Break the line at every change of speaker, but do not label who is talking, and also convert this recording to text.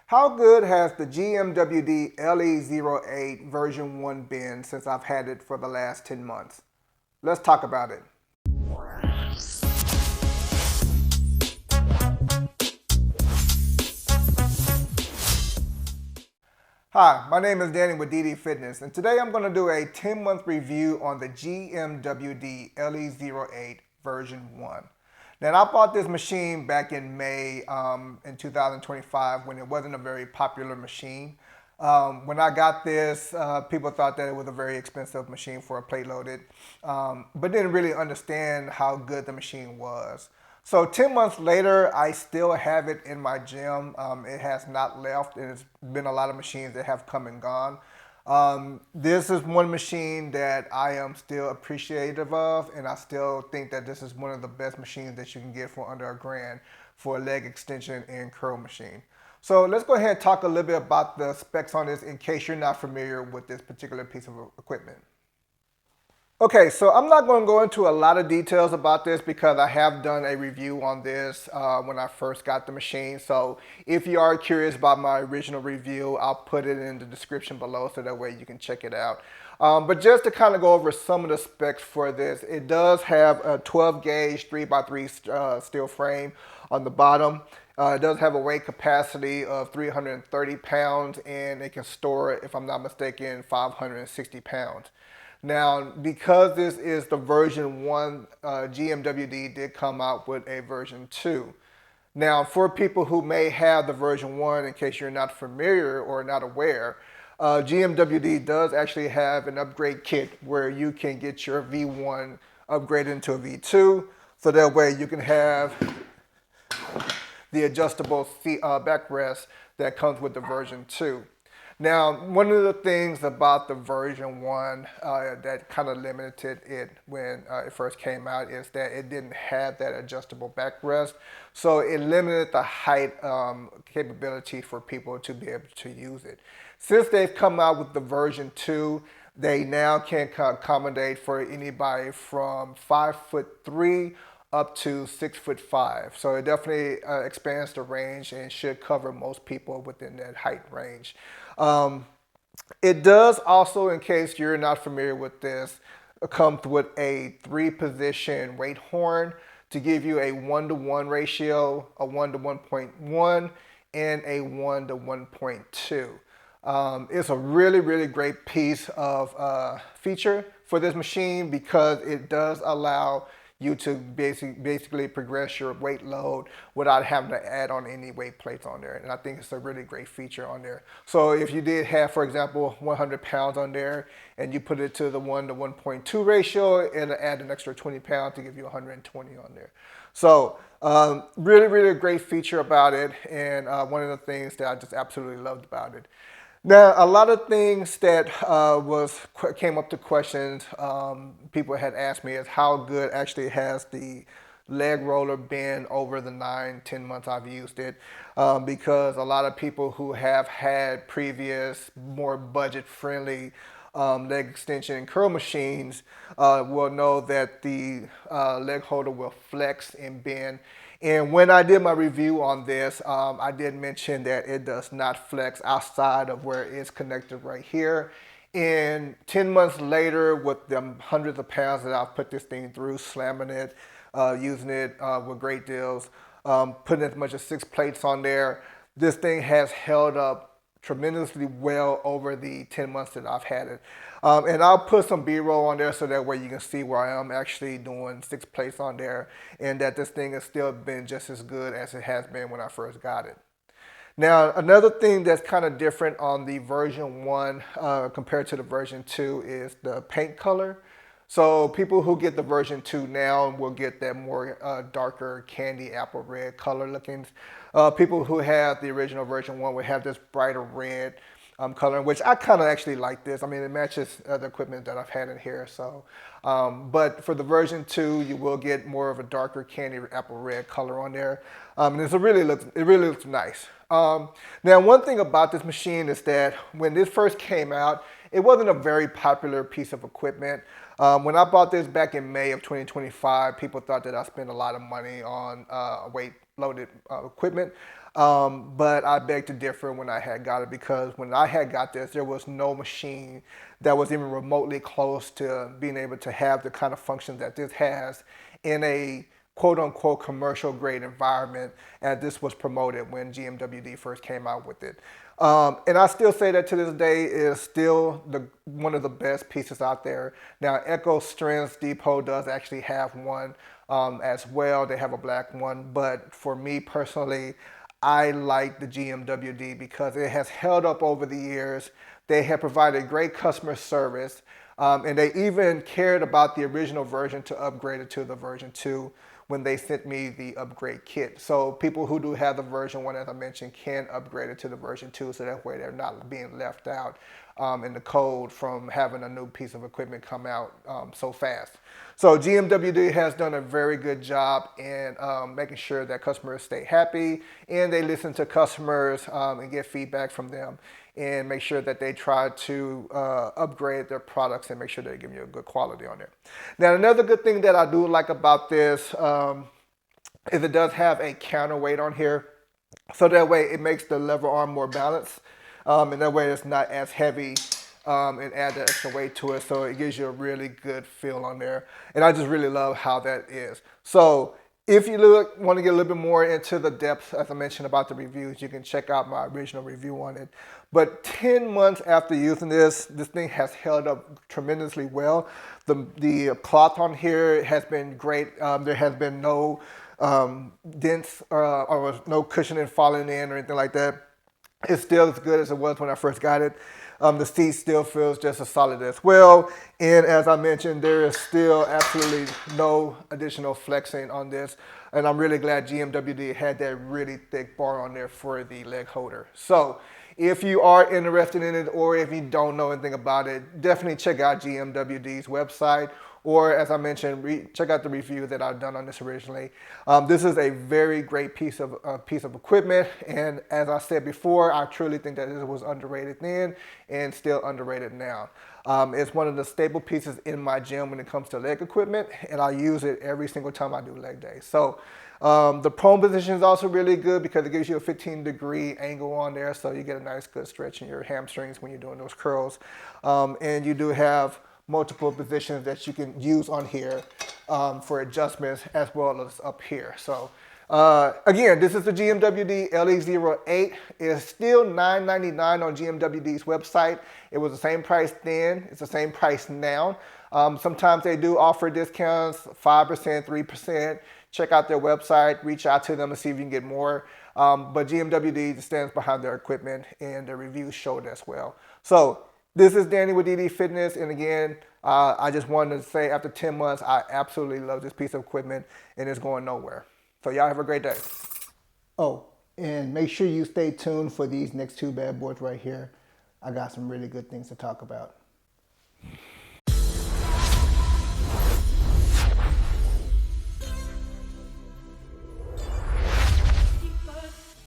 How good has the GMWD LE08 version 1 been since I've had it for the last 10 months? Let's talk about it. Hi, my name is Danny with DD Fitness, and today I'm going to do a 10-month review on the GMWD LE08 version 1. Now, I bought this machine back in May in 2025 when it wasn't a very popular machine. When I got this, people thought that it was a very expensive machine for a plate loaded, but didn't really understand how good the machine was. So 10 months later, I still have it in my gym. It has not left, and it's been a lot of machines that have come and gone. This is one machine that I am still appreciative of, and I still think that this is one of the best machines that you can get for under $1,000 for a leg extension and curl machine. So let's go ahead and talk a little bit about the specs on this in case you're not familiar with this particular piece of equipment. Okay, so I'm not going to go into a lot of details about this because I have done a review on this when I first got the machine. So if you are curious about my original review, I'll put it in the description below so that way you can check it out. But just to kind of go over some of the specs for this, it does have a 12 gauge 3x3 steel frame on the bottom. It does have a weight capacity of 330 pounds, and it can store, if I'm not mistaken, 560 pounds. Now, because this is the version 1, GMWD did come out with a version 2. Now, for people who may have the version 1, in case you're not familiar or not aware, GMWD does actually have an upgrade kit where you can get your V1 upgraded into a V2, so that way you can have the adjustable backrest that comes with the version 2. Now, one of the things about the version 1 that kind of limited it when it first came out is that it didn't have that adjustable backrest. So it limited the height capability for people to be able to use it. Since they've come out with the version 2, they now can accommodate for anybody from 5'3" up to 6'5". So it definitely expands the range and should cover most people within that height range. It does also, in case you're not familiar with this, comes with a 3-position weight horn to give you a 1-to-1 ratio, a 1 to 1.1, and a 1 to 1.2. It's a really, really great piece of feature for this machine because it does allow you to basically progress your weight load without having to add on any weight plates on there. And I think it's a really great feature on there. So if you did have, for example, 100 pounds on there and you put it to the 1 to 1.2 ratio, it'll add an extra 20 pounds to give you 120 on there. So really, really great feature about it, and one of the things that I just absolutely loved about it. Now, a lot of things that came up to questions people had asked me is how good actually has the leg roller been over the 9-10 months I've used it, because a lot of people who have had previous more budget-friendly leg extension and curl machines will know that the leg holder will flex and bend. And when I did my review on this, I did mention that it does not flex outside of where it's connected right here. And 10 months later, with the hundreds of pounds that I've put this thing through, slamming it, using it with great deals, putting as much as 6 plates on there, this thing has held up tremendously well over the 10 months that I've had it. And I'll put some B-roll on there so that way you can see where I am actually doing 6 plates on there, and that this thing has still been just as good as it has been when I first got it. Now, another thing that's kind of different on the version 1 compared to the version 2 is the paint color. So people who get the version 2 now will get that more darker candy apple red color looking. People who have the original version 1 will have this brighter red color, which I kind of actually like this. I mean, it matches the equipment that I've had in here. So, but for the version 2, you will get more of a darker candy apple red color on there, and it really looks nice. Now, one thing about this machine is that when this first came out, it wasn't a very popular piece of equipment. When I bought this back in May of 2025, people thought that I spent a lot of money on weight loaded equipment. But I beg to differ when I had got it, because when I had got this, there was no machine that was even remotely close to being able to have the kind of functions that this has in a quote unquote commercial grade environment, and this was promoted when GMWD first came out with it. And I still say that to this day is still one of the best pieces out there. Now, Echo Strengths Depot does actually have one as well. They have a black one, but for me personally, I like the GMWD because it has held up over the years. They have provided great customer service, and they even cared about the original version to upgrade it to the version 2 when they sent me the upgrade kit. So people who do have the version 1, as I mentioned, can upgrade it to the version 2, so that way they're not being left out in the cold from having a new piece of equipment come out so fast. So GMWD has done a very good job in making sure that customers stay happy, and they listen to customers and get feedback from them, and make sure that they try to upgrade their products and make sure they're giving you a good quality on it. Now, another good thing that I do like about this is it does have a counterweight on here. So that way it makes the lever arm more balanced. And that way it's not as heavy and add that extra weight to it. So it gives you a really good feel on there. And I just really love how that is. So if you want to get a little bit more into the depth, as I mentioned about the reviews, you can check out my original review on it. But 10 months after using this thing has held up tremendously well. The cloth on here has been great. There has been no dents or no cushioning falling in or anything like that. It's still as good as it was when I first got it. The seat still feels just as solid as well. And as I mentioned, there is still absolutely no additional flexing on this. And I'm really glad GMWD had that really thick bar on there for the leg holder. So if you are interested in it, or if you don't know anything about it, definitely check out GMWD's website. Or, as I mentioned, check out the review that I've done on this originally. This is a very great piece of equipment, and as I said before, I truly think that it was underrated then and still underrated now. It's one of the staple pieces in my gym when it comes to leg equipment, and I use it every single time I do leg day. So the prone position is also really good because it gives you a 15-degree angle on there, so you get a nice good stretch in your hamstrings when you're doing those curls. And you do have multiple positions that you can use on here for adjustments, as well as up here. So again, this is the GMWD LE08. It's still $9.99 on GMWD's website. It was the same price then. It's the same price now. Sometimes they do offer discounts, 5%, 3%. Check out their website, reach out to them and see if you can get more. But GMWD stands behind their equipment, and the reviews show it as well. So this is Danny with DD Fitness, and again, I just wanted to say after 10 months, I absolutely love this piece of equipment, and it's going nowhere. So y'all have a great day. Oh, and make sure you stay tuned for these next 2 bad boys right here. I got some really good things to talk about.